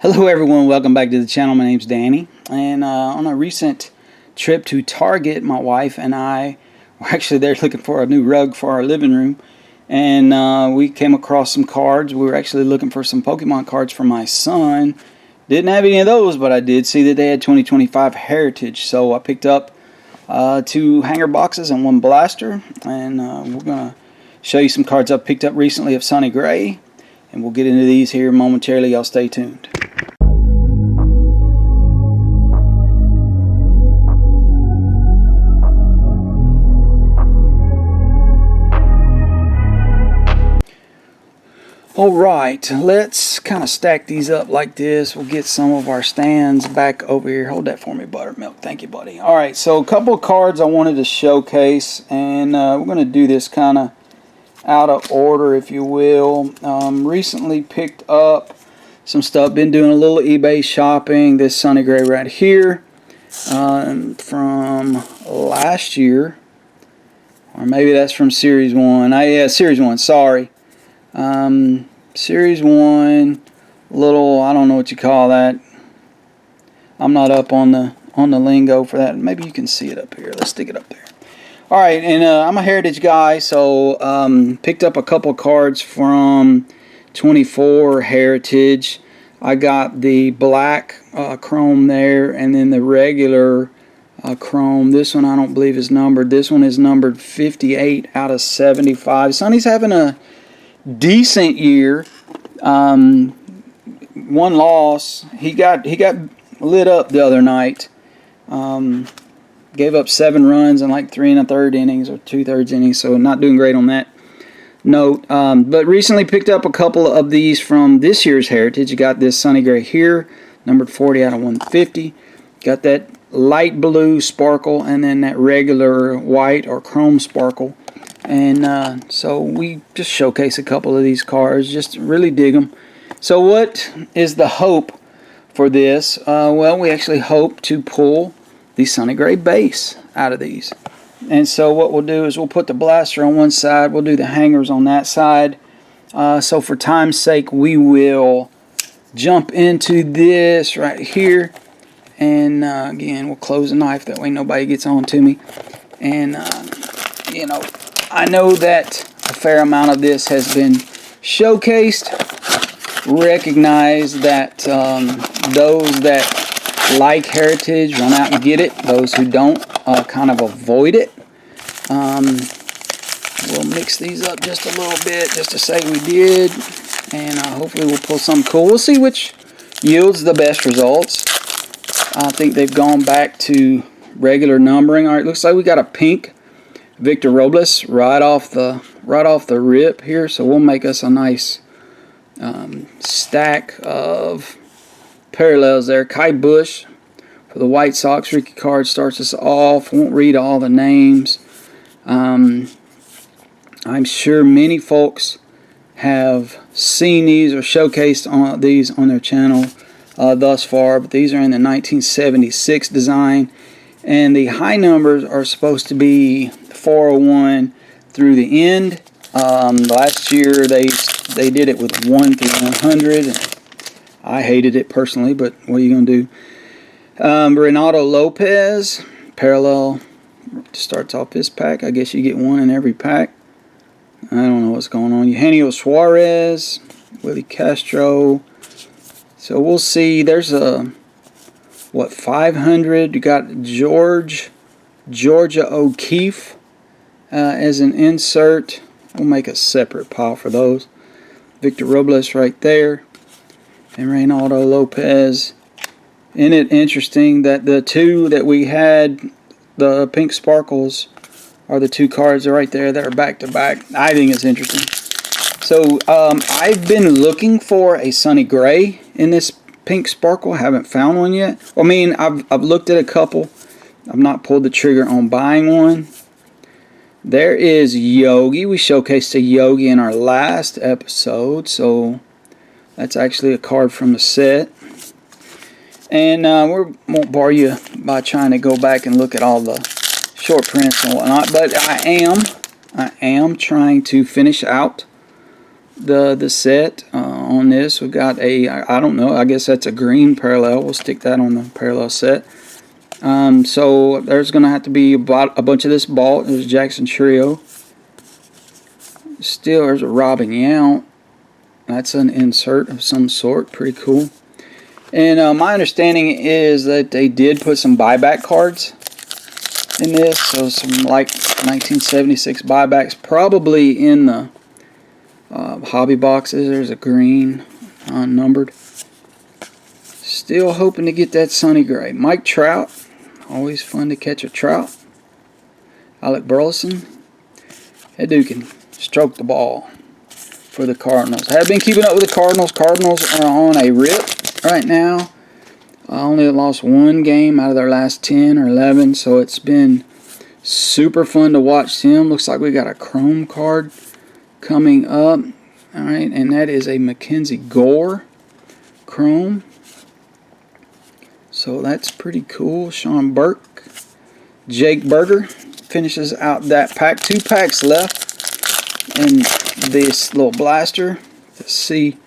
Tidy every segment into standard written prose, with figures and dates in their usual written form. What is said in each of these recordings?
Hello everyone, welcome back to the channel. My name's Danny, and on a recent trip to Target, my wife and I were actually there looking for a new rug for our living room, and we came across some cards. We were actually looking for some Pokemon cards for my son. Didn't have any of those, but I did see that they had 2025 Heritage, so I picked up 2 hanger boxes and 1 blaster, and we're going to show you some cards I picked up recently of Sonny Gray, and we'll get into these here momentarily. Y'all stay tuned. Alright, let's kind of stack these up like this. We'll get some of our stands back over here. Hold that for me, Buttermilk. Thank you, buddy. Alright, so a couple of cards I wanted to showcase, and we're going to do this kind of out of order, if you will. Recently picked up some stuff. Been doing a little eBay shopping. This Sonny Gray right here from last year. Or maybe that's from Series 1. Yeah, Series 1, sorry. Series 1, little, I don't know what you call that. I'm not up on the lingo for that. Maybe you can see it up here. Let's stick it up there. Alright, and I'm a Heritage guy, so picked up a couple cards from 24 Heritage. I got the black chrome there, and then the regular chrome. This one I don't believe is numbered. This one is numbered 58 out of 75. Sonny's having a decent year. One loss. He got lit up the other night. Gave up 7 runs in like 3 1/3 innings or 2/3 innings, so not doing great on that note. But recently picked up a couple of these from this year's Heritage. You got this Sonny Gray here, numbered 40 out of 150. Got that light blue sparkle, and then that regular white or chrome sparkle. And so we just showcase a couple of these cards, just really dig them. So what is the hope for this? Well, we actually hope to pull the Sonny Gray base out of these. And so what we'll do is we'll put the blaster on one side, we'll do the hangers on that side. So for time's sake, we will jump into this right here. And again, we'll close the knife, that way nobody gets on to me. And, you know, I know that a fair amount of this has been showcased. Recognize that those that like Heritage run out and get it. Those who don't kind of avoid it. We'll mix these up just a little bit just to say we did. And hopefully we'll pull something cool. We'll see which yields the best results. I think they've gone back to regular numbering. Alright, looks like we got a pink Victor Robles right off the rip here, so we'll make us a nice stack of parallels there. Kai Bush for the White Sox rookie card starts us off. Won't read all the names. I'm sure many folks have seen these or showcased these on their channel thus far, but these are in the 1976 design, and the high numbers are supposed to be 401 through the end. Last year they did it with 1 through 100. I hated it personally, but what are you going to do? Renato Lopez, parallel, starts off this pack. I guess you get 1 in every pack. I don't know what's going on. Eugenio Suarez, Willie Castro. So we'll see. There's a, 500. You got Georgia O'Keefe as an insert. We'll make a separate pile for those. Victor Robles right there. And Reynaldo Lopez. Isn't it interesting that the 2 that we had, the pink sparkles, are the 2 cards right there that are back to back? I think it's interesting. So I've been looking for a Sonny Gray in this pink sparkle. I haven't found one yet. I mean, I've looked at a couple. I've not pulled the trigger on buying one. There is Yogi. We showcased a Yogi in our last episode, so that's actually a card from the set. And we won't bore you by trying to go back and look at all the short prints and whatnot, but I am trying to finish out the set on this. We got a, I don't know, I guess that's a green parallel. We'll stick that on the parallel set. So there's going to have to be a bunch of this bought. There's Jackson Trio. Still, there's a Robin Yount. That's an insert of some sort. Pretty cool. And my understanding is that they did put some buyback cards in this. So some like 1976 buybacks, probably in the hobby boxes. There's a green, unnumbered. Still hoping to get that Sonny Gray. Mike Trout. Always fun to catch a Trout. Alec Burleson. That dude can stroke the ball for the Cardinals. I have been keeping up with the Cardinals. Cardinals are on a rip right now. Only lost one game out of their last 10 or 11, so it's been super fun to watch them. Looks like we got a Chrome card coming up. All right, and that is a Mackenzie Gore Chrome. So that's pretty cool. Sean Burke. Jake Berger finishes out that pack. 2 packs left in this little blaster. Let's see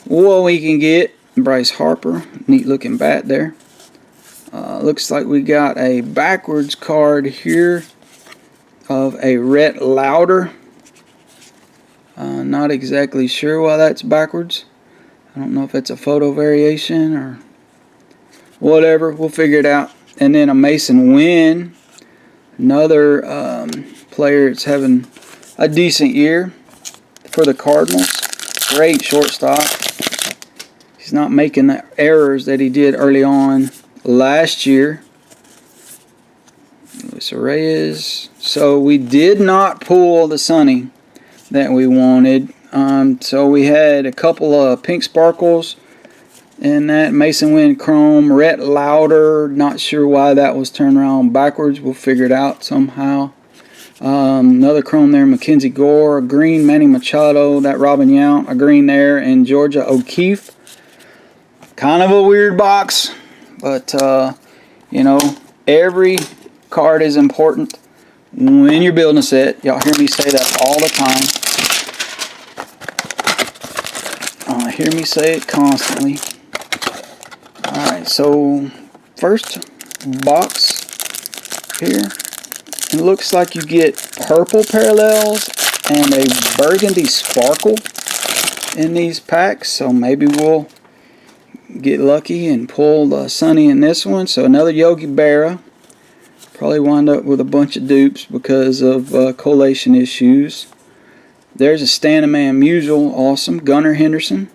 what we can get. Bryce Harper. Neat looking bat there. Looks like we got a backwards card here of a Rhett Lauder. Not exactly sure why that's backwards. I don't know if it's a photo variation or whatever. We'll figure it out. And then a Mason Wynn. Another player that's having a decent year for the Cardinals. Great shortstop. He's not making the errors that he did early on last year. Luis Reyes. So we did not pull the Sonny that we wanted. So we had a couple of pink sparkles in that Mason Wynn Chrome. Rhett Lauder. Not sure why that was turned around backwards. We'll figure it out somehow. Another Chrome there. Mackenzie Gore. A green Manny Machado. That Robin Yount. A green there. And Georgia O'Keefe. Kind of a weird box. But, you know, every card is important when you're building a set. Y'all hear me say that all the time. Hear me say it constantly. Alright, so first box here. It looks like you get purple parallels and a burgundy sparkle in these packs. So maybe we'll get lucky and pull the Sonny in this one. So another Yogi Berra. Probably wind up with a bunch of dupes because of collation issues. There's a Stand-A-Man Musial. Awesome. Gunnar Henderson.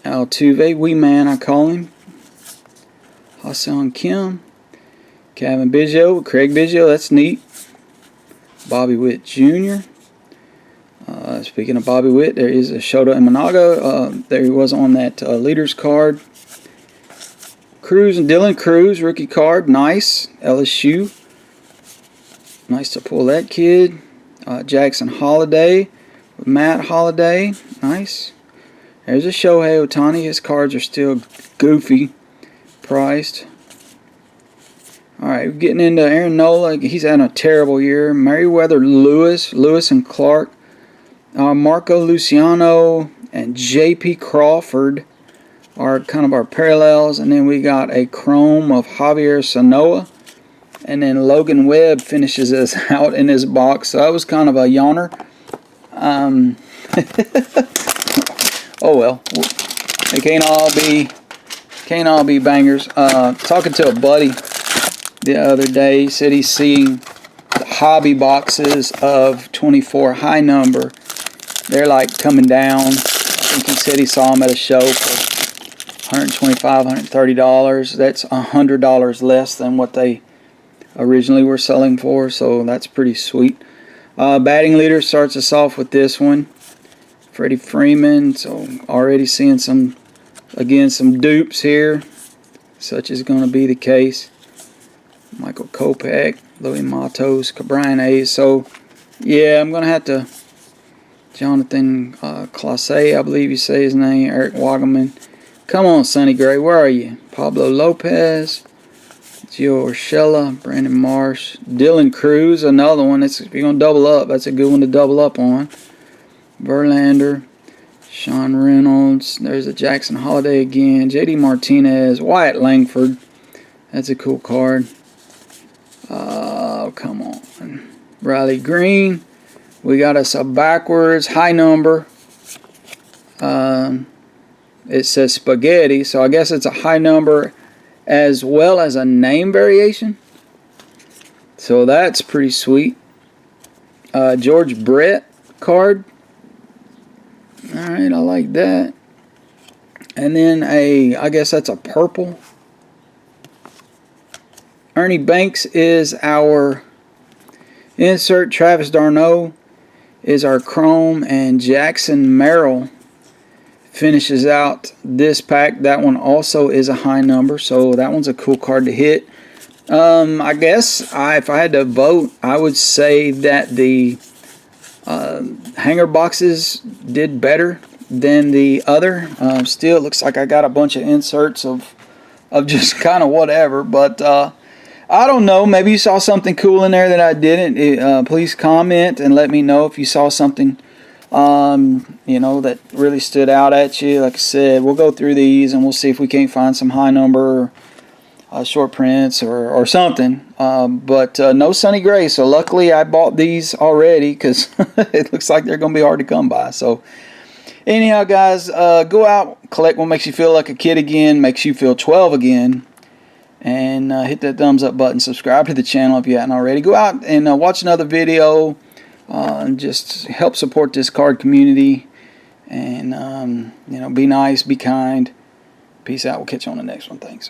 Altuve. Wee Man, I call him. Ha-Seong Kim. Kevin Biggio. Craig Biggio. That's neat. Bobby Witt Jr. Speaking of Bobby Witt, there is a Shota Imanaga. There he was on that leaders card. Cruz and Dylan Cruz, rookie card. Nice. LSU. Nice to pull that kid. Jackson Holiday with Matt Holiday. Nice. There's a Shohei Ohtani. His cards are still goofy priced. Alright, we're getting into Aaron Nola. He's having a terrible year. Merriweather Lewis and Clark. Marco Luciano and J.P. Crawford are kind of our parallels. And then we got a Chrome of Javier Sanoa. And then Logan Webb finishes us out in this box. So that was kind of a yawner. Oh well. They can't all be bangers. Talking to a buddy the other day, he said he's seeing the hobby boxes of 24 high number. They're like coming down. I think he said he saw them at a show for $125, $130. That's $100 less than what they originally were selling for, so that's pretty sweet. Batting leader starts us off with this one. Freddie Freeman, so already seeing some dupes here. Such is going to be the case. Michael Kopech, Louis Matos, Brian Hayes. So, yeah, I'm going to have to... Jonathan Clase, I believe you say his name. Eric Wagaman. Come on, Sonny Gray, where are you? Pablo Lopez. Gio Urshela, Brandon Marsh. Dylan Cruz, another one. If you're going to double up, that's a good one to double up on. Verlander. Sean Reynolds. There's a Jackson Holiday again. J.D. Martinez. Wyatt Langford. That's a cool card. Oh, come on. Riley Green. We got us a backwards high number. It says spaghetti, so I guess it's a high number as well as a name variation. So that's pretty sweet. George Brett card. Alright, I like that. And then I guess that's a purple. Ernie Banks is our insert. Travis d'Arnaud is our chrome. And Jackson Merrill finishes out this pack. That one also is a high number, so that one's a cool card to hit. I guess if I had to vote, I would say that the hanger boxes did better than the other. Still, it looks like I got a bunch of inserts of just kind of whatever, but I don't know. Maybe you saw something cool in there that I didn't. Please comment and let me know if you saw something that really stood out at you. Like I said, we'll go through these and we'll see if we can't find some high number short prints or something. But no Sonny Gray. So luckily I bought these already because it looks like they're going to be hard to come by. So anyhow, guys, go out, collect what makes you feel like a kid again, makes you feel 12 again. And hit that thumbs up button. Subscribe to the channel if you haven't already. Go out and watch another video. And just help support this card community. And, be nice, be kind. Peace out. We'll catch you on the next one. Thanks.